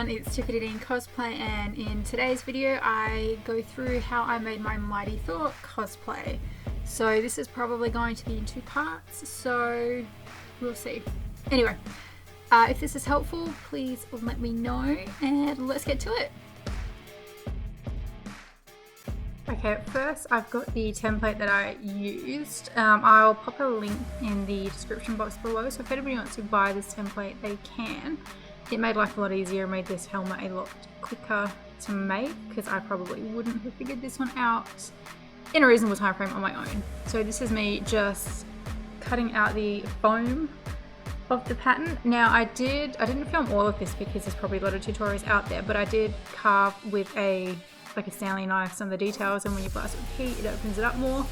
everyone, it's Tiffany in Cosplay, and in today's video I go through how I made my Mighty Thor cosplay. So this is probably going to be in two parts, so we'll see. Anyway, if this is helpful, please let me know and let's get to it. Okay, first I've got the template that I used. I'll pop a link in the description box below, so if anybody wants to buy this template, they can. It made life a lot easier, made this helmet a lot quicker to make, because I probably wouldn't have figured this one out in a reasonable time frame on my own. So this is me just cutting out the foam of the pattern. Now I didn't film all of this because there's probably a lot of tutorials out there, but I did carve with a Stanley knife some of the details, and when you blast it with heat it opens it up more.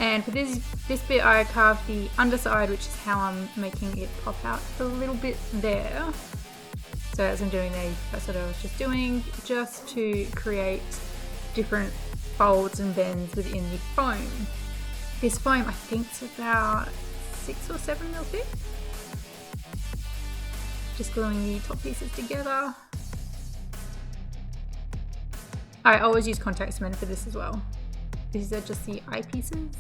And for this bit I carved the underside, which is how I'm making it pop out a little bit there. So as I'm doing these, that's what I was just doing, just to create different folds and bends within the foam. This foam I think is about 6 or 7 mil thick. Just gluing the top pieces together. I always use contact cement for this as well. These are just the eyepieces.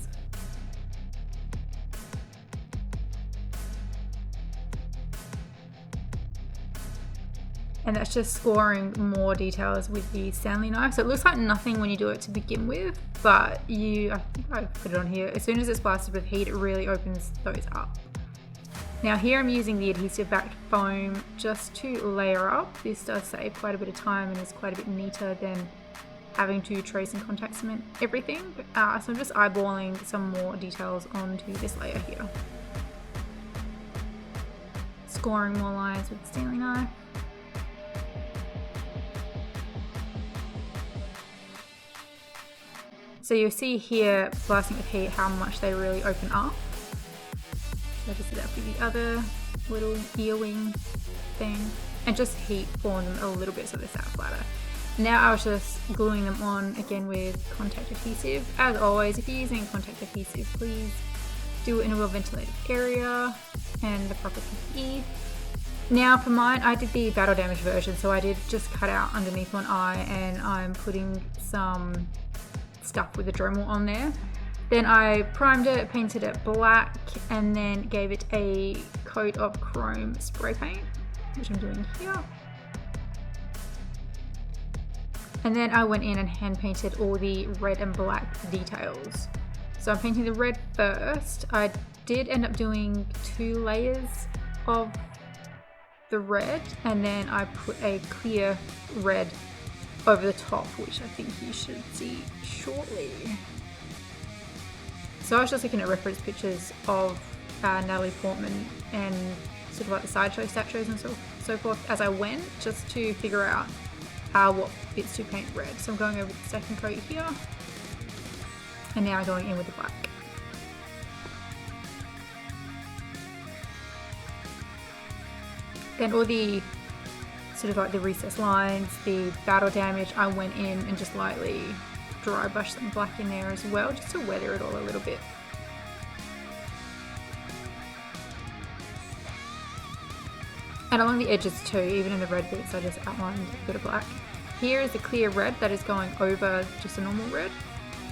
And that's just scoring more details with the Stanley knife. So it looks like nothing when you do it to begin with, but I think I put it on here. As soon as it's blasted with heat, it really opens those up. Now here I'm using the adhesive backed foam just to layer up. This does save quite a bit of time and is quite a bit neater than having to trace and contact cement everything. So I'm just eyeballing some more details onto this layer here. Scoring more lines with the Stanley knife. So you'll see here, blasting with heat, how much they really open up. So I just did that for the other little earwing thing, and just heat form them a little bit so they sat flatter. Now I was just gluing them on again with contact adhesive. As always, if you're using contact adhesive, please do it in a well ventilated area and the proper PPE. Now for mine, I did the battle damage version, so I did just cut out underneath one eye, and I'm putting some stuff with the Dremel on there. Then I primed it, painted it black, and then gave it a coat of chrome spray paint, which I'm doing here. And then I went in and hand painted all the red and black details. So I'm painting the red first. I did end up doing 2 layers of the red, and then I put a clear red over the top, which I think you should see shortly. So I was just looking at reference pictures of Natalie Portman and sort of like the sideshow statues and so forth as I went, just to figure out what bits to paint red. So I'm going over the second coat here, and now I'm going in with the black. Then all the sort of like the recessed lines, the battle damage, I went in and just lightly dry brushed some black in there as well, just to weather it all a little bit. And along the edges too, even in the red bits, I just outlined a bit of black. Here is the clear red that is going over just a normal red,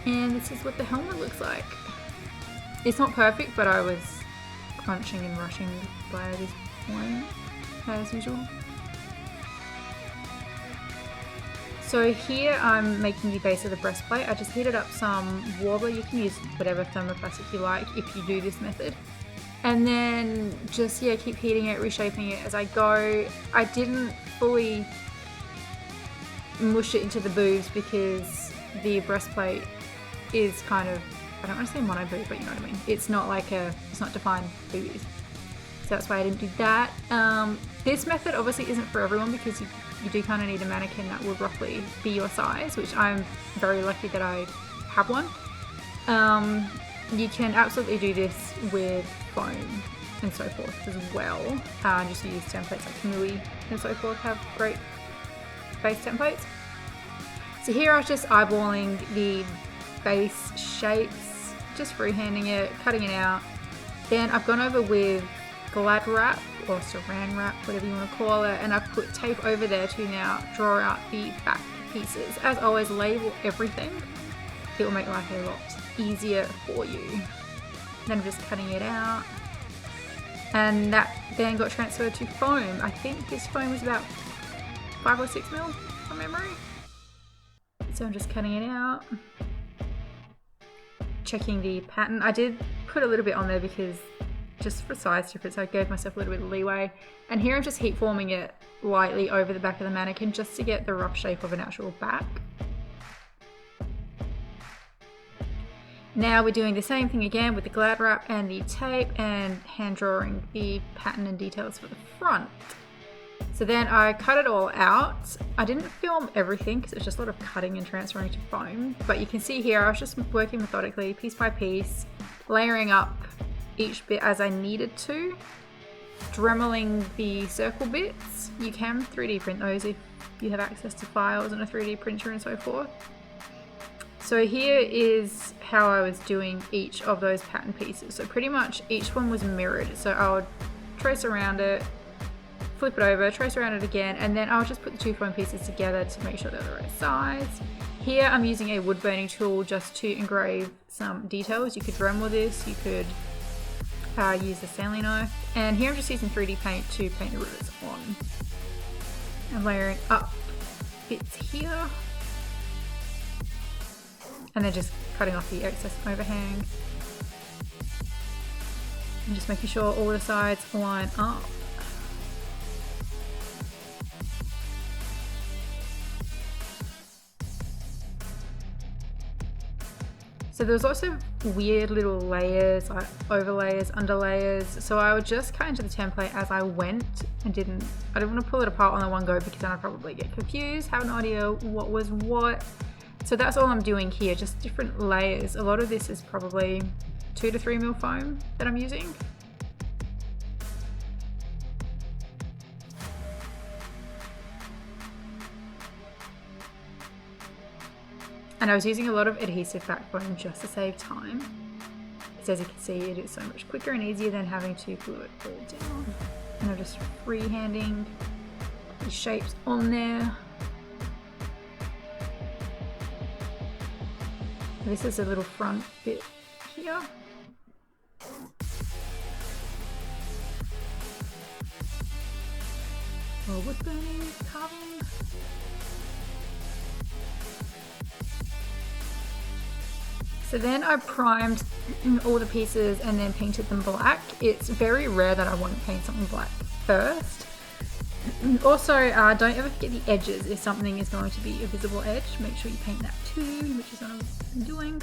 and this is what the helmet looks like. It's not perfect, but I was crunching and rushing by this point, as usual. So here I'm making the base of the breastplate. I just heated up some Warbler. You can use whatever thermoplastic you like if you do this method. And then just, keep heating it, reshaping it as I go. I didn't fully mush it into the boobs because the breastplate is kind of, I don't want to say mono boob, but you know what I mean. It's not defined boobies. So that's why I didn't do that. This method obviously isn't for everyone, because you do kind of need a mannequin that will roughly be your size, which I'm very lucky that I have one. You can absolutely do this with foam and so forth as well. Just use templates like Kamui and so forth, have great base templates. So here I was just eyeballing the base shapes, just freehanding it, cutting it out. Then I've gone over with Glad Wrap or saran wrap, whatever you want to call it, and I've put tape over there to now draw out the back pieces. As always, label everything. It will make life a lot easier for you. Then I'm just cutting it out, and that then got transferred to foam. I think this foam was about 5 or 6 mil from memory. So I'm just cutting it out, checking the pattern. I did put a little bit on there because just for size difference, I gave myself a little bit of leeway. And here I'm just heat forming it lightly over the back of the mannequin just to get the rough shape of an actual back. Now we're doing the same thing again with the glad wrap and the tape and hand drawing the pattern and details for the front. So then I cut it all out. I didn't film everything because it's just a lot of cutting and transferring to foam, but you can see here I was just working methodically, piece by piece, layering up each bit as I needed to, dremeling the circle bits. You can 3D print those if you have access to files and a 3D printer and so forth. So here is how I was doing each of those pattern pieces. So pretty much each one was mirrored. So I would trace around it, flip it over, trace around it again, and then I'll just put the two foam pieces together to make sure they're the right size. Here I'm using a wood burning tool just to engrave some details. You could Dremel this, you could use a Stanley knife, and here I'm just using 3D paint to paint the rivets on. I'm layering up bits here, and then just cutting off the excess overhang, and just making sure all the sides line up. So there was also weird little layers, like overlayers, underlayers. So I would just cut into the template as I went and I didn't want to pull it apart on the one go because then I'd probably get confused, have no idea what was what. So that's all I'm doing here, just different layers. A lot of this is probably 2 to 3 mil foam that I'm using. And I was using a lot of adhesive backbone just to save time. So as you can see, it is so much quicker and easier than having to glue it all down. And I'm just freehanding the shapes on there. This is a little front bit here. More wood burning, carving. So then I primed all the pieces and then painted them black. It's very rare that I won't paint something black first. Also, don't ever forget the edges. If something is going to be a visible edge, make sure you paint that too, which is what I'm doing.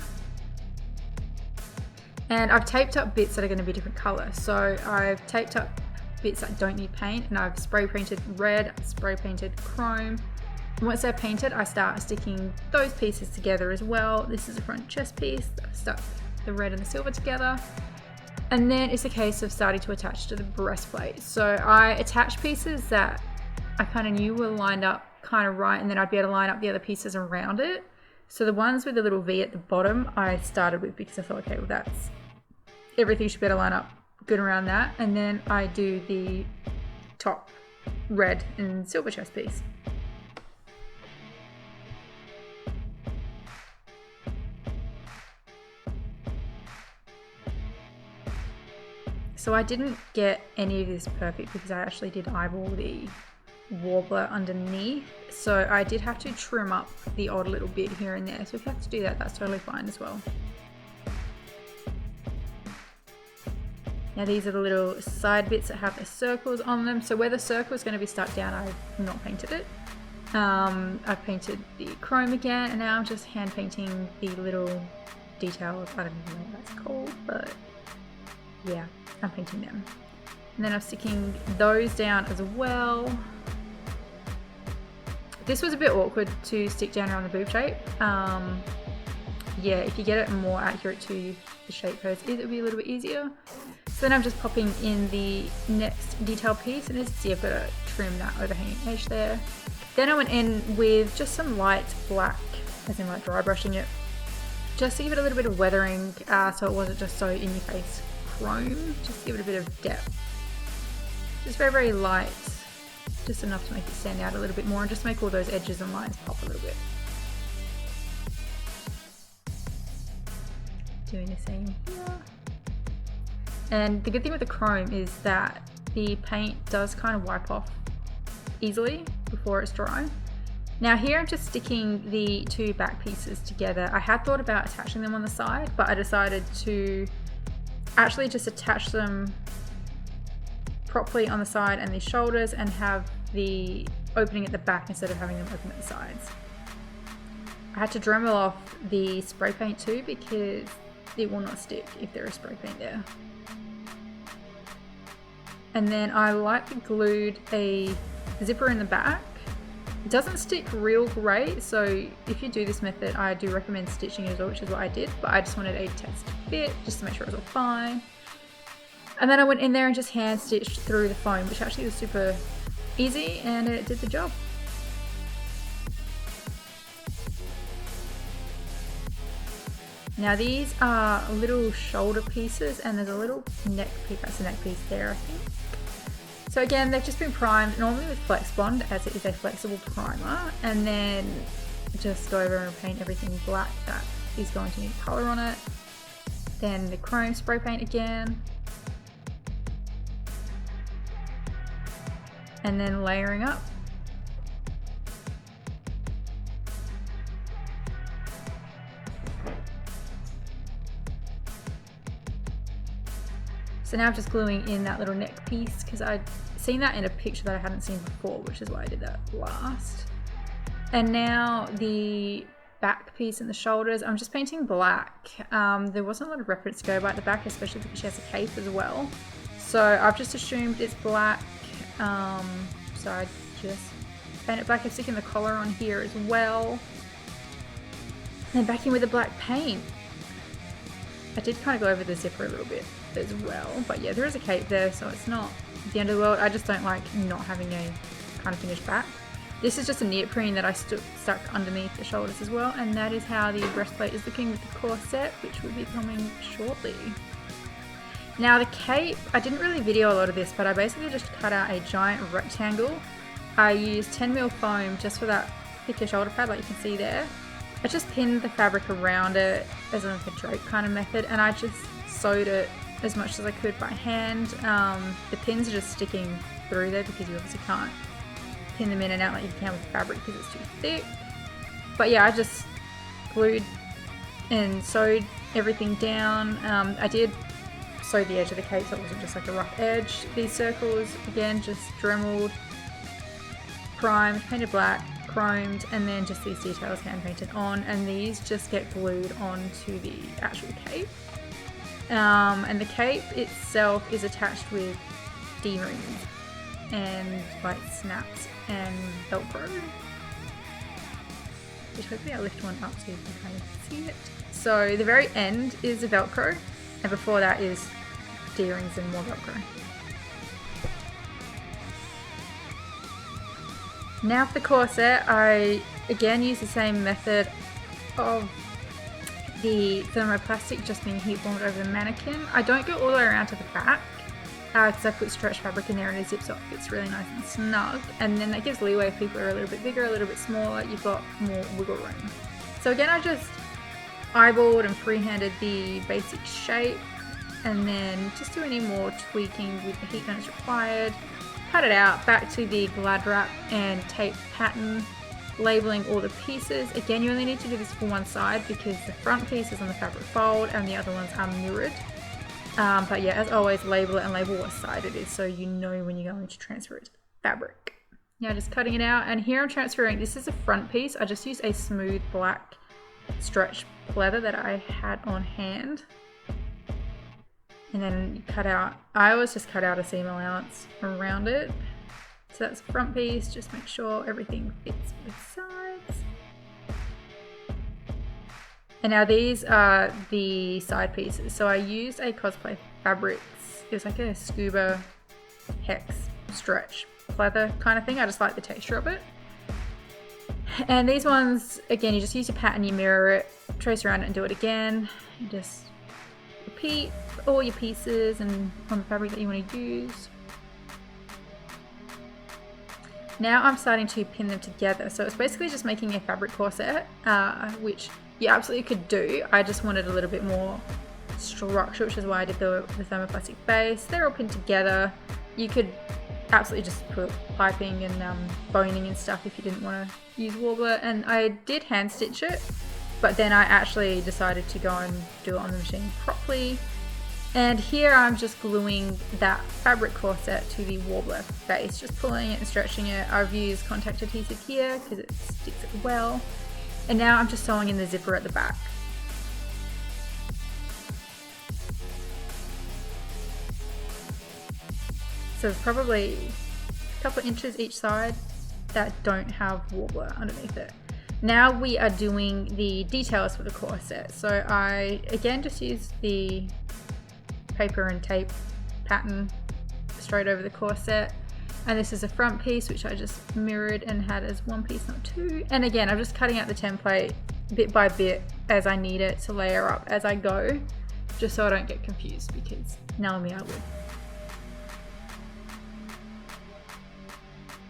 And I've taped up bits that are going to be different colours. So I've taped up bits that don't need paint, and I've spray painted red, spray painted chrome. Once they're painted, I start sticking those pieces together as well. This is a front chest piece. I've stuck the red and the silver together. And then it's a case of starting to attach to the breastplate. So I attached pieces that I kind of knew were lined up kind of right, and then I'd be able to line up the other pieces around it. So the ones with the little V at the bottom, I started with because I thought, okay, well that's, everything should better line up good around that. And then I do the top red and silver chest piece. So I didn't get any of this perfect because I actually did eyeball the warbler underneath. So I did have to trim up the odd little bit here and there. So if you have to do that, that's totally fine as well. Now these are the little side bits that have the circles on them. So where the circle is going to be stuck down, I've not painted it. I've painted the chrome again, and now I'm just hand painting the little details. I don't even know what that's called, but yeah, I'm painting them. And then I'm sticking those down as well. This was a bit awkward to stick down around the boob shape. Yeah, if you get it more accurate to the shape hers is, it'll be a little bit easier. So then I'm just popping in the next detail piece, and as you can see, I've got to trim that overhanging edge there. Then I went in with just some light black, as in like dry brushing it, just to give it a little bit of weathering, so it wasn't just so in your face chrome, just to give it a bit of depth. Just very, very light. Just enough to make it stand out a little bit more and just make all those edges and lines pop a little bit. Doing the same here. And the good thing with the chrome is that the paint does kind of wipe off easily before it's dry. Now here I'm just sticking the two back pieces together. I had thought about attaching them on the side, but I decided to actually just attach them properly on the side and the shoulders and have the opening at the back instead of having them open at the sides. I had to Dremel off the spray paint too because it will not stick if there is spray paint there. And then I lightly glued a zipper in the back. It doesn't stick real great, so if you do this method, I do recommend stitching it as well, which is what I did, but I just wanted a test fit just to make sure it was all fine. And then I went in there and just hand stitched through the foam, which actually was super easy and it did the job. Now these are little shoulder pieces and there's a little neck piece, that's a neck piece there I think. So again, they've just been primed, normally with Flex Bond as it is a flexible primer, and then just go over and paint everything black that is going to need colour on it. Then the chrome spray paint again. And then layering up. So now I'm just gluing in that little neck piece because I'd seen that in a picture that I hadn't seen before, which is why I did that last. And now the back piece and the shoulders, I'm just painting black. There wasn't a lot of reference to go by at the back, especially because she has a cape as well. So I've just assumed it's black. So I just paint it black. I'm sticking the collar on here as well. And then back in with the black paint. I did kind of go over the zipper a little bit as well, but yeah, there is a cape there, so it's not the end of the world. I just don't like not having a kind of finished back. This is just a neoprene that I stuck underneath the shoulders as well, and that is how the breastplate is looking with the corset, which will be coming shortly. Now the cape, I didn't really video a lot of this, but I basically just cut out a giant rectangle. I used 10mm foam just for that thicker shoulder pad, like you can see there. I just pinned the fabric around it as like a drape kind of method, and I just sewed it as much as I could by hand. The pins are just sticking through there because you obviously can't pin them in and out like you can with fabric because it's too thick. But yeah, I just glued and sewed everything down. I did sew the edge of the cape so it wasn't just like a rough edge. These circles, again, just Dremeled, primed, painted black, chromed, and then just these details hand painted on, and these just get glued onto the actual cape. And the cape itself is attached with D-rings and like snaps and Velcro, which hopefully I'll lift one up so you can kind of see it. So the very end is the Velcro, and before that is D-rings and more Velcro. Now for the corset, I again use the same method of the thermoplastic just being heat formed over the mannequin. I don't go all the way around to the back because I put stretch fabric in there and it zips up. It's really nice and snug, and then that gives leeway if people are a little bit bigger, a little bit smaller, you've got more wiggle room. So again, I just eyeballed and freehanded the basic shape, and then just do any more tweaking with the heat gun as required. Cut it out, back to the glad wrap and tape pattern, labeling all the pieces. Again, you only need to do this for one side because the front piece is on the fabric fold and the other ones are mirrored. But yeah, as always, label it and label what side it is so you know when you're going to transfer it to fabric. Now just cutting it out, and here I'm transferring, this is a front piece. I just used a smooth black stretch pleather that I had on hand. And then cut out, I always just cut out a seam allowance around it. So that's the front piece, just make sure everything fits both sides. And now these are the side pieces. So I used a Cosplay Fabrics, it was like a scuba hex stretch pleather kind of thing. I just like the texture of it. And these ones, again, you just use your pattern, you mirror it, trace around it and do it again. You just repeat all your pieces and on the fabric that you want to use. Now I'm starting to pin them together. So it's basically just making a fabric corset, which you absolutely could do. I just wanted a little bit more structure, which is why I did the thermoplastic base. They're all pinned together. You could absolutely just put piping and boning and stuff if you didn't want to use warbler. And I did hand stitch it, but then I actually decided to go and do it on the machine properly. And here I'm just gluing that fabric corset to the warbler base, just pulling it and stretching it. I've used contact adhesive here because it sticks it well. And now I'm just sewing in the zipper at the back. So probably a couple of inches each side that don't have warbler underneath it. Now we are doing the details for the corset. So I again just used the paper and tape pattern straight over the corset, and this is a front piece which I just mirrored and had as one piece, not two. And again, I'm just cutting out the template bit by bit as I need it to layer up as I go, just so I don't get confused, because now me I would.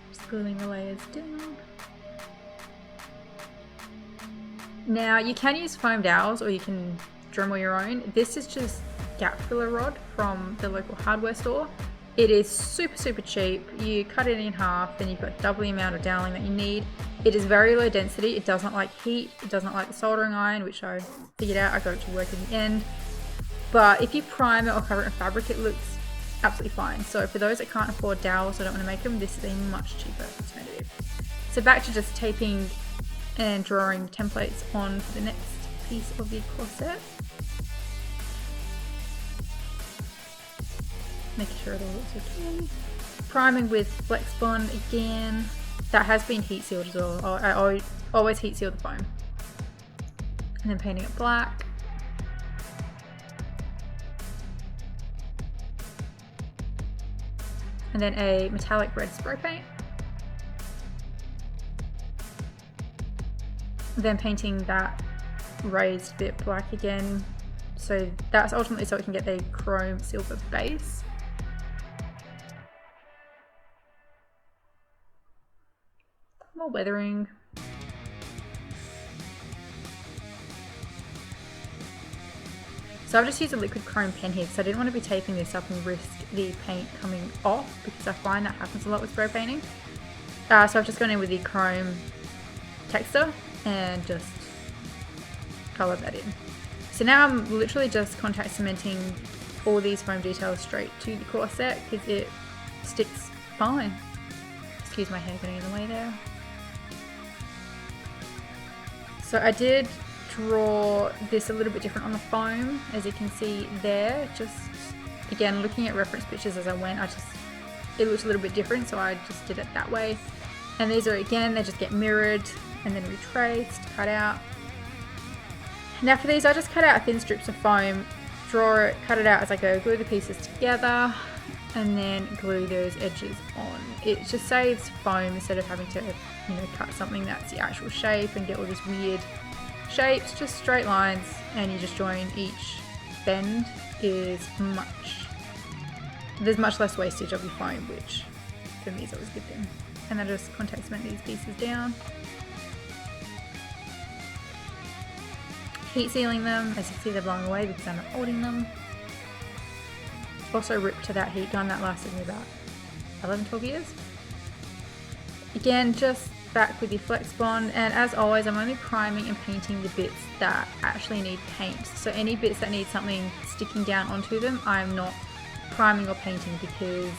Just gluing the layers down. Now you can use foam dowels or you can Dremel your own. This is just gap filler rod from the local hardware store. It is super cheap. You cut it in half, then you've got double the amount of doweling that you need. It is very low density. It doesn't like heat. It doesn't like the soldering iron, which I figured out. I got it to work in the end. But if you prime it or cover it in fabric, it looks absolutely fine. So for those that can't afford dowels or don't want to make them, this is a much cheaper alternative. So back to just taping and drawing templates on for the next piece of the corset. Making sure it all looks okay. Priming with Flex Bond again. That has been heat sealed as well. I always heat seal the foam. And then painting it black. And then a metallic red spray paint. Then painting that raised bit black again. So that's ultimately so it can get the chrome silver base. More weathering. So I've just used a liquid chrome pen here because I didn't want to be taping this up and risk the paint coming off, because I find that happens a lot with spray painting. So I've just gone in with the chrome texture and just colored that in. So now I'm literally just contact cementing all these foam details straight to the corset because it sticks fine. Excuse my hair getting in the way there. So I did draw this a little bit different on the foam, as you can see there. Just again, looking at reference pictures as I went, it looks a little bit different, so I just did it that way. And these are, again, they just get mirrored and then retraced, cut out. Now for these, I just cut out thin strips of foam, draw it, cut it out as I go, glue the pieces together, and then glue those edges on. It just saves foam instead of having to, cut something that's the actual shape and get all these weird shapes. Just straight lines, and you just join each bend. There's much less wastage of your foam, which for me is always a good thing. And then just contact cement these pieces down. Heat sealing them. As you can see, they're blowing away because I'm not holding them. Also ripped to that heat gun that lasted me about 11-12 years. Again, just back with your Flex Bond, and as always, I'm only priming and painting the bits that actually need paint. So any bits that need something sticking down onto them, I'm not priming or painting, because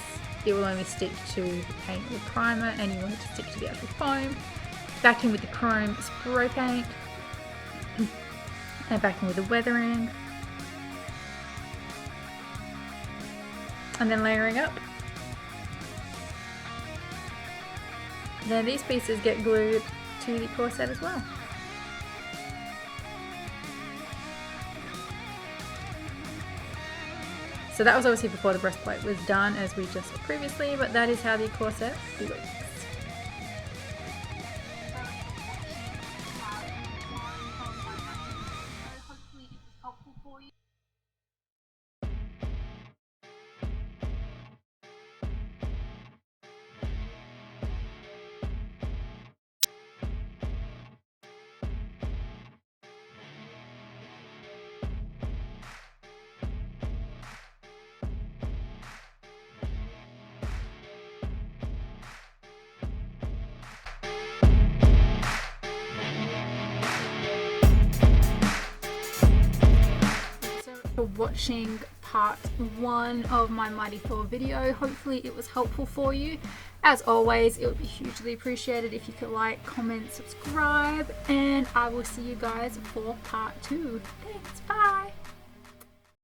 it will only stick to the paint or the primer, and you want it to stick to the actual foam. Back in with the chrome spray paint, and back in with the weathering, and then layering up. Then these pieces get glued to the corset as well. So that was obviously before the breastplate was done, as we just saw previously, but that is how the corset looks. watching part 1 of my Mighty Thor video. Hopefully it was helpful for you. As always, it would be hugely appreciated if you could like, comment, subscribe, and I will see you guys for part 2. Thanks, bye!